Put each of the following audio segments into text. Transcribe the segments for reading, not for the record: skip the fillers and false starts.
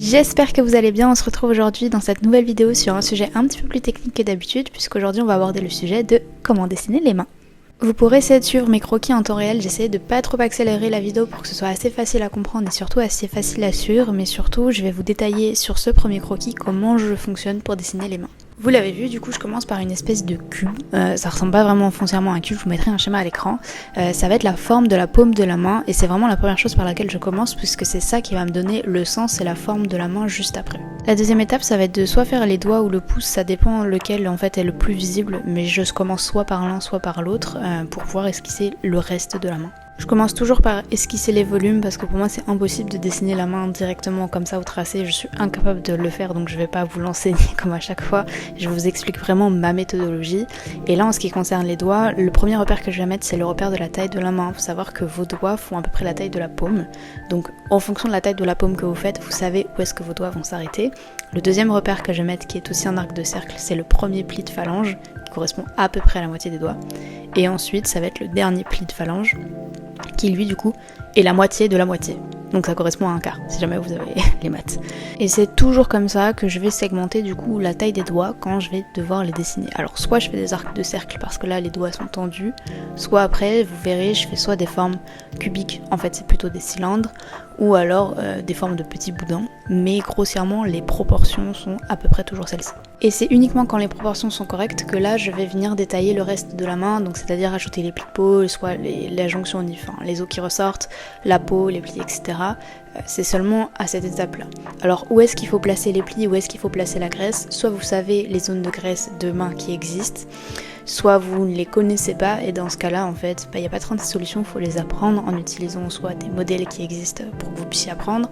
J'espère que vous allez bien, on se retrouve aujourd'hui dans cette nouvelle vidéo sur un sujet un petit peu plus technique que d'habitude puisqu'aujourd'hui on va aborder le sujet de comment dessiner les mains. Vous pourrez essayer de suivre mes croquis en temps réel, j'essaie de pas trop accélérer la vidéo pour que ce soit assez facile à comprendre et surtout assez facile à suivre, mais surtout je vais vous détailler sur ce premier croquis comment je fonctionne pour dessiner les mains. Vous l'avez vu, du coup je commence par une espèce de cube, ça ressemble pas vraiment foncièrement à un cube, je vous mettrai un schéma à l'écran, ça va être la forme de la paume de la main et c'est vraiment la première chose par laquelle je commence puisque c'est ça qui va me donner le sens et la forme de la main juste après. La deuxième étape ça va être de soit faire les doigts ou le pouce, ça dépend lequel en fait est le plus visible, mais je commence soit par l'un soit par l'autre pour pouvoir esquisser le reste de la main. Je commence toujours par esquisser les volumes parce que pour moi c'est impossible de dessiner la main directement comme ça au tracé, je suis incapable de le faire donc je vais pas vous l'enseigner comme à chaque fois, je vous explique vraiment ma méthodologie. Et là en ce qui concerne les doigts, le premier repère que je vais mettre c'est le repère de la taille de la main. Il faut savoir que vos doigts font à peu près la taille de la paume, donc en fonction de la taille de la paume que vous faites, vous savez où est-ce que vos doigts vont s'arrêter. Le deuxième repère que je vais mettre qui est aussi un arc de cercle, c'est le premier pli de phalange qui correspond à peu près à la moitié des doigts. Et ensuite ça va être le dernier pli de phalange qui lui du coup est la moitié de la moitié. Donc ça correspond à un quart, si jamais vous avez les maths. Et c'est toujours comme ça que je vais segmenter du coup la taille des doigts quand je vais devoir les dessiner. Alors soit je fais des arcs de cercle parce que là les doigts sont tendus, soit après vous verrez je fais soit des formes cubiques, en fait c'est plutôt des cylindres, ou alors des formes de petits boudins, mais grossièrement les proportions sont à peu près toujours celles-ci. Et c'est uniquement quand les proportions sont correctes que là je vais venir détailler le reste de la main, donc c'est-à-dire ajouter les plis de peau, soit la jonction, enfin, les os qui ressortent, la peau, les plis, etc. C'est seulement à cette étape-là. Alors où est-ce qu'il faut placer les plis, où est-ce qu'il faut placer la graisse? Soit vous savez les zones de graisse de main qui existent, soit vous ne les connaissez pas et dans ce cas-là en fait il n'y a pas 36 solutions, il faut les apprendre en utilisant soit des modèles qui existent pour que vous puissiez apprendre,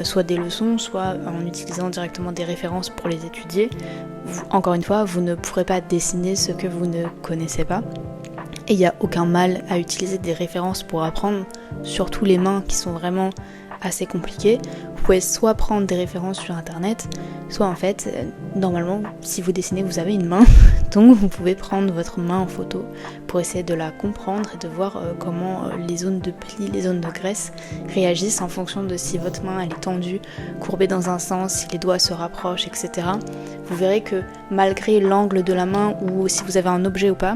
soit des leçons, soit en utilisant directement des références pour les étudier. Encore une fois, vous ne pourrez pas dessiner ce que vous ne connaissez pas. Et il n'y a aucun mal à utiliser des références pour apprendre, surtout les mains qui sont vraiment assez compliquées. Vous pouvez soit prendre des références sur internet, soit en fait, normalement, si vous dessinez, vous avez une main, donc vous pouvez prendre votre main en photo pour essayer de la comprendre et de voir comment les zones de plis, les zones de graisse réagissent en fonction de si votre main elle est tendue, courbée dans un sens, si les doigts se rapprochent, etc. Vous verrez que malgré l'angle de la main ou si vous avez un objet ou pas,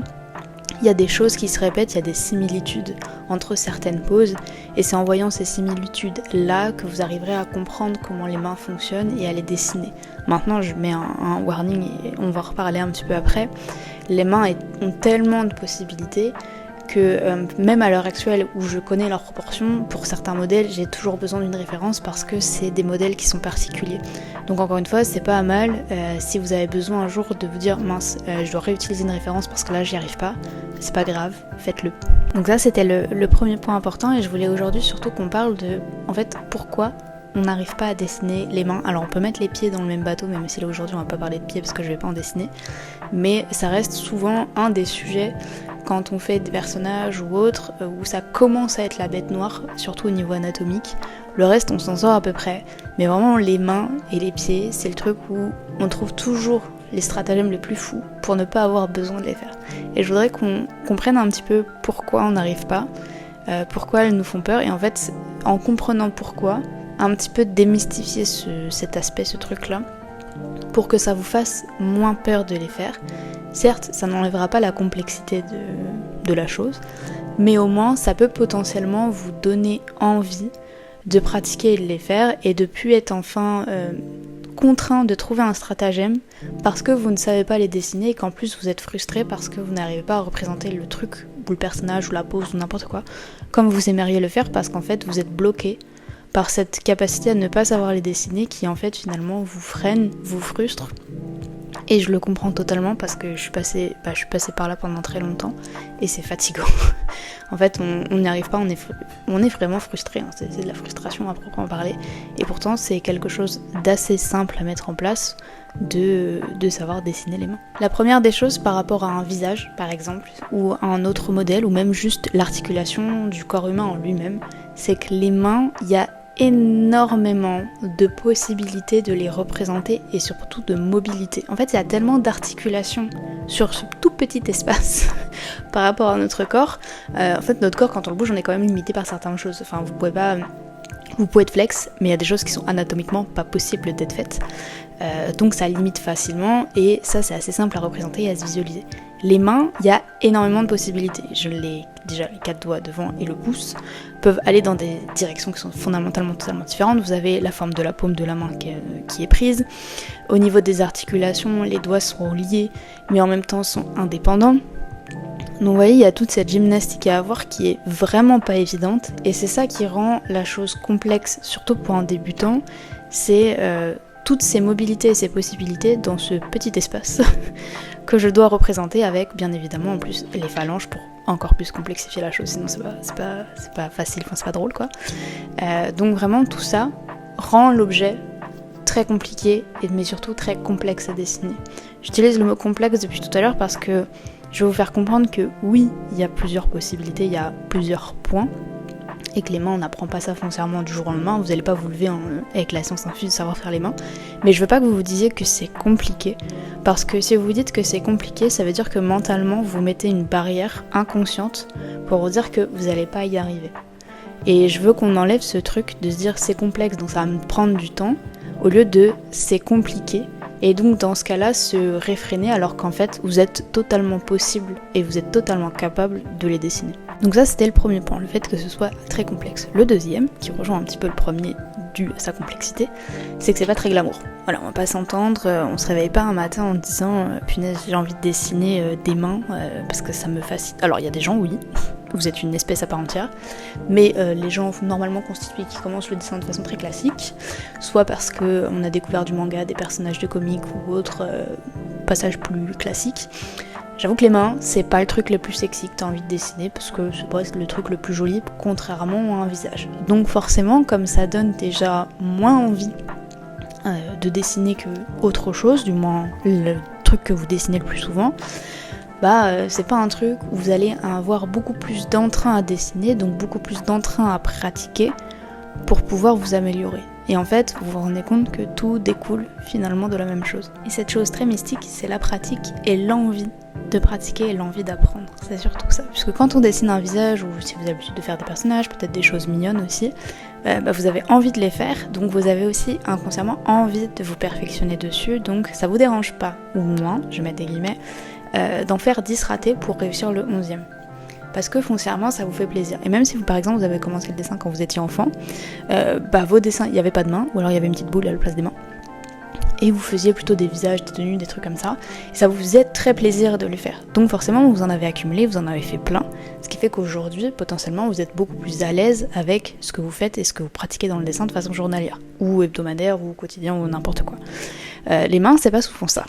il y a des choses qui se répètent, il y a des similitudes entre certaines poses et c'est en voyant ces similitudes là que vous arriverez à comprendre comment les mains fonctionnent et à les dessiner. Maintenant je mets un warning et on va en reparler un petit peu après. Les mains ont tellement de possibilités que même à l'heure actuelle où je connais leurs proportions, pour certains modèles j'ai toujours besoin d'une référence parce que c'est des modèles qui sont particuliers. Donc encore une fois c'est pas mal si vous avez besoin un jour de vous dire mince je dois réutiliser une référence parce que là j'y arrive pas, c'est pas grave, faites-le. Donc ça c'était le premier point important et je voulais aujourd'hui surtout qu'on parle de en fait pourquoi on n'arrive pas à dessiner les mains. Alors on peut mettre les pieds dans le même bateau, même si là aujourd'hui on va pas parler de pieds parce que je vais pas en dessiner, mais ça reste souvent un des sujets quand on fait des personnages ou autres où ça commence à être la bête noire, surtout au niveau anatomique. Le reste on s'en sort à peu près, mais vraiment les mains et les pieds c'est le truc où on trouve toujours les stratagèmes les plus fous pour ne pas avoir besoin de les faire. Et je voudrais qu'on comprenne un petit peu pourquoi on n'arrive pas, pourquoi elles nous font peur, et en fait en comprenant pourquoi, un petit peu démystifier cet aspect, ce truc-là, pour que ça vous fasse moins peur de les faire. Certes, ça n'enlèvera pas la complexité de la chose, mais au moins ça peut potentiellement vous donner envie de pratiquer et de les faire et de plus être enfin contraint de trouver un stratagème parce que vous ne savez pas les dessiner et qu'en plus vous êtes frustré parce que vous n'arrivez pas à représenter le truc ou le personnage ou la pose ou n'importe quoi comme vous aimeriez le faire parce qu'en fait vous êtes bloqué par cette capacité à ne pas savoir les dessiner qui en fait finalement vous freine, vous frustre. Et je le comprends totalement parce que je suis passée par là pendant très longtemps et c'est fatigant. En fait on n'y arrive pas, on est vraiment frustré, hein. C'est de la frustration à proprement parler et pourtant c'est quelque chose d'assez simple à mettre en place de savoir dessiner les mains. La première des choses par rapport à un visage par exemple ou à un autre modèle ou même juste l'articulation du corps humain en lui-même, c'est que les mains, il y a énormément de possibilités de les représenter et surtout de mobilité. En fait, il y a tellement d'articulation sur ce tout petit espace par rapport à notre corps. En fait, notre corps, quand on le bouge, on est quand même limité par certaines choses. Enfin, vous pouvez pas Vous pouvez être flex, mais il y a des choses qui sont anatomiquement pas possibles d'être faites. Donc ça limite facilement, et ça c'est assez simple à représenter et à se visualiser. Les mains, il y a énormément de possibilités. Déjà les 4 doigts devant et le pouce peuvent aller dans des directions qui sont fondamentalement totalement différentes. Vous avez la forme de la paume de la main qui est prise. Au niveau des articulations, les doigts sont liés, mais en même temps sont indépendants. Donc vous voyez, il y a toute cette gymnastique à avoir qui est vraiment pas évidente, et c'est ça qui rend la chose complexe, surtout pour un débutant, c'est toutes ces mobilités et ces possibilités dans ce petit espace que je dois représenter avec, bien évidemment, en plus les phalanges pour encore plus complexifier la chose, sinon c'est pas facile, enfin c'est pas drôle quoi. Donc vraiment tout ça rend l'objet très compliqué, mais surtout très complexe à dessiner. J'utilise le mot complexe depuis tout à l'heure parce que je vais vous faire comprendre que oui, il y a plusieurs possibilités, il y a plusieurs points, et que les mains, on n'apprend pas ça foncièrement du jour au lendemain, vous n'allez pas vous lever avec la science infuse de savoir faire les mains, mais je veux pas que vous vous disiez que c'est compliqué, parce que si vous vous dites que c'est compliqué, ça veut dire que mentalement, vous mettez une barrière inconsciente pour vous dire que vous n'allez pas y arriver. Et je veux qu'on enlève ce truc de se dire c'est complexe, donc ça va me prendre du temps, au lieu de c'est compliqué, et donc dans ce cas-là se réfréner alors qu'en fait vous êtes totalement possible et vous êtes totalement capable de les dessiner. Donc ça c'était le premier point, le fait que ce soit très complexe. Le deuxième, qui rejoint un petit peu le premier dû à sa complexité, c'est que c'est pas très glamour. Voilà, on va pas s'entendre, on se réveille pas un matin en disant punaise j'ai envie de dessiner des mains parce que ça me fascine. Alors il y a des gens oui, vous êtes une espèce à part entière, mais les gens normalement constitués qui commencent le dessin de façon très classique, soit parce qu'on a découvert du manga, des personnages de comics ou autres passages plus classiques. J'avoue que les mains, c'est pas le truc le plus sexy que t'as envie de dessiner, parce que c'est pas le truc le plus joli, contrairement à un visage. Donc forcément, comme ça donne déjà moins envie de dessiner que autre chose, du moins le truc que vous dessinez le plus souvent, c'est pas un truc où vous allez avoir beaucoup plus d'entrain à dessiner, donc beaucoup plus d'entrain à pratiquer pour pouvoir vous améliorer. Et en fait, vous vous rendez compte que tout découle finalement de la même chose. Et cette chose très mystique, c'est la pratique et l'envie de pratiquer et l'envie d'apprendre. C'est surtout ça. Puisque quand on dessine un visage, ou si vous avez l'habitude de faire des personnages, peut-être des choses mignonnes aussi, vous avez envie de les faire, donc vous avez aussi inconsciemment envie de vous perfectionner dessus, donc ça vous dérange pas, ou moins, je mets des guillemets, d'en faire 10 ratés pour réussir le 11e. Parce que foncièrement ça vous fait plaisir. Et même si vous par exemple vous avez commencé le dessin quand vous étiez enfant, vos dessins, il n'y avait pas de mains, ou alors il y avait une petite boule à la place des mains, et vous faisiez plutôt des visages, des tenues, des trucs comme ça, et ça vous faisait très plaisir de le faire. Donc forcément vous en avez accumulé, vous en avez fait plein, ce qui fait qu'aujourd'hui potentiellement vous êtes beaucoup plus à l'aise avec ce que vous faites et ce que vous pratiquez dans le dessin de façon journalière, ou hebdomadaire, ou quotidien, ou n'importe quoi. Les mains c'est pas souvent ça,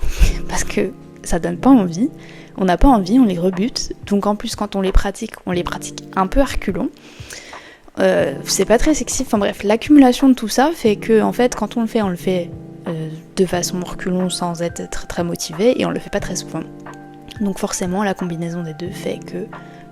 parce que ça donne pas envie, on n'a pas envie, on les rebute, donc en plus quand on les pratique un peu à reculons, c'est pas très sexy, enfin bref, l'accumulation de tout ça fait que en fait quand on le fait de façon reculons sans être très, très motivé, et on le fait pas très souvent. Donc forcément la combinaison des deux fait que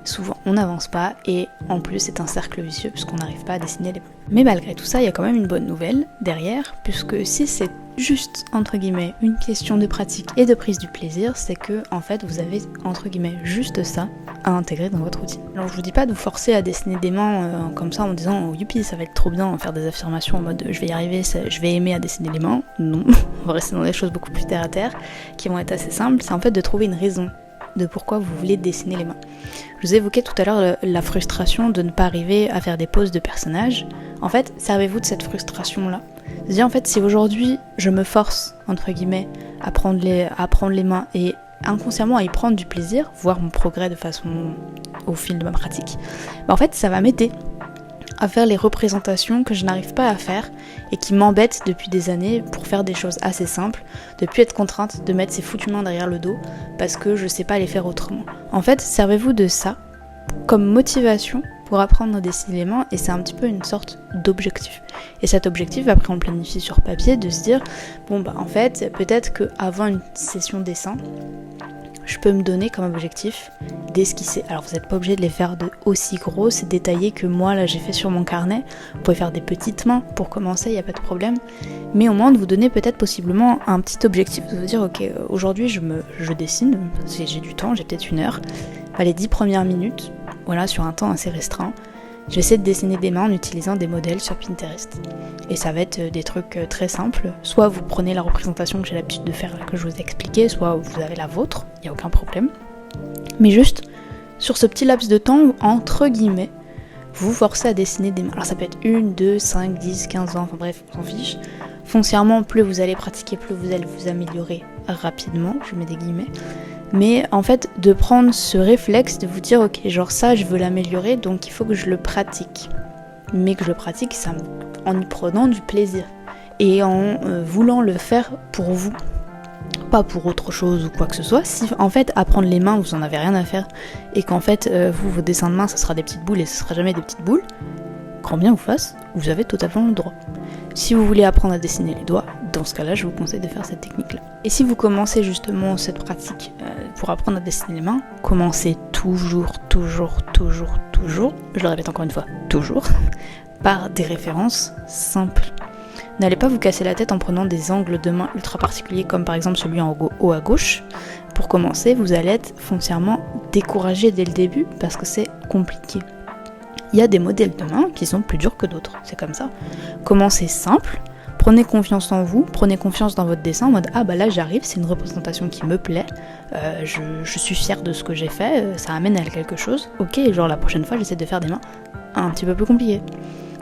souvent on n'avance pas, et en plus c'est un cercle vicieux puisqu'on n'arrive pas à dessiner les mains. Mais malgré tout ça, il y a quand même une bonne nouvelle derrière, puisque si c'est juste entre guillemets une question de pratique et de prise du plaisir, c'est que en fait vous avez entre guillemets juste ça à intégrer dans votre routine. Alors je vous dis pas de vous forcer à dessiner des mains comme ça en disant oh, youpi ça va être trop bien, faire des affirmations en mode je vais y arriver, je vais aimer à dessiner les mains. Non, on va rester dans des choses beaucoup plus terre à terre qui vont être assez simples. C'est en fait de trouver une raison de pourquoi vous voulez dessiner les mains. Je vous évoquais tout à l'heure la frustration de ne pas arriver à faire des poses de personnages. En fait, servez-vous de cette frustration-là. C'est-à-dire, en fait, si aujourd'hui je me force, entre guillemets, à prendre les mains et inconsciemment à y prendre du plaisir, voir mon progrès de façon au fil de ma pratique, en fait, ça va m'aider à faire les représentations que je n'arrive pas à faire et qui m'embêtent depuis des années pour faire des choses assez simples, de plus être contrainte de mettre ces foutues mains derrière le dos parce que je sais pas les faire autrement. En fait, servez-vous de ça comme motivation pour apprendre à dessiner les mains, et c'est un petit peu une sorte d'objectif. Et cet objectif, après on le planifie sur papier, de se dire, en fait, peut-être qu'avant une session dessin, je peux me donner comme objectif d'esquisser. Alors vous n'êtes pas obligé de les faire de aussi grosses et détaillées que moi là j'ai fait sur mon carnet. Vous pouvez faire des petites mains pour commencer, il n'y a pas de problème. Mais au moins de vous donner peut-être possiblement un petit objectif, de vous dire ok, aujourd'hui je dessine, j'ai du temps, j'ai peut-être 1 heure. Les 10 premières minutes, voilà, sur un temps assez restreint, Je vais essayer de dessiner des mains en utilisant des modèles sur Pinterest. Et ça va être des trucs très simples. Soit vous prenez la représentation que j'ai l'habitude de faire, que je vous ai expliqué, soit vous avez la vôtre, il n'y a aucun problème. Mais juste, sur ce petit laps de temps, entre guillemets, vous vous forcez à dessiner des mains. Alors ça peut être 1, 2, 5, 10, 15 ans, enfin bref, on s'en fiche. Foncièrement, plus vous allez pratiquer, plus vous allez vous améliorer rapidement, je mets des guillemets. Mais en fait, de prendre ce réflexe, de vous dire ok, genre ça je veux l'améliorer, donc il faut que je le pratique. Mais que je le pratique en y prenant du plaisir. Et en voulant le faire pour vous. Pas pour autre chose ou quoi que ce soit. Si en fait apprendre les mains vous en avez rien à faire et qu'en fait vos dessins de main ça sera des petites boules et ce sera jamais des petites boules, grand bien vous fasse, vous avez totalement le droit. Si vous voulez apprendre à dessiner les doigts, dans ce cas-là je vous conseille de faire cette technique là. Et si vous commencez justement cette pratique pour apprendre à dessiner les mains, commencez toujours, je le répète encore une fois, toujours, par des références simples. N'allez pas vous casser la tête en prenant des angles de main ultra particuliers comme par exemple celui en haut à gauche. Pour commencer, vous allez être foncièrement découragé dès le début parce que c'est compliqué. Il y a des modèles de main qui sont plus durs que d'autres, c'est comme ça. Commencez simple, prenez confiance en vous, prenez confiance dans votre dessin en mode ah bah là j'arrive, c'est une représentation qui me plaît, je suis fière de ce que j'ai fait, ça amène à quelque chose. Ok, genre la prochaine fois j'essaie de faire des mains un petit peu plus compliquées.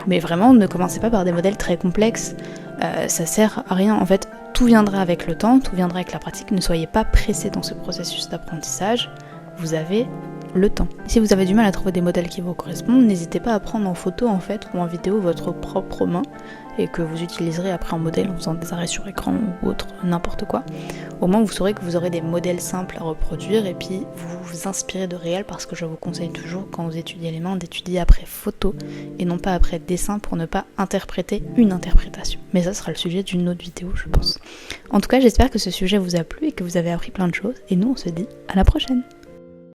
Mais vraiment, ne commencez pas par des modèles très complexes, ça sert à rien. En fait, tout viendra avec le temps, tout viendra avec la pratique. Ne soyez pas pressés dans ce processus d'apprentissage, vous avez le temps. Si vous avez du mal à trouver des modèles qui vous correspondent, n'hésitez pas à prendre en photo en fait ou en vidéo votre propre main et que vous utiliserez après en modèle en faisant des arrêts sur écran ou autre, n'importe quoi. Au moins vous saurez que vous aurez des modèles simples à reproduire et puis vous vous inspirez de réel parce que je vous conseille toujours quand vous étudiez les mains d'étudier après photo et non pas après dessin pour ne pas interpréter une interprétation. Mais ça sera le sujet d'une autre vidéo je pense. En tout cas j'espère que ce sujet vous a plu et que vous avez appris plein de choses et nous on se dit à la prochaine.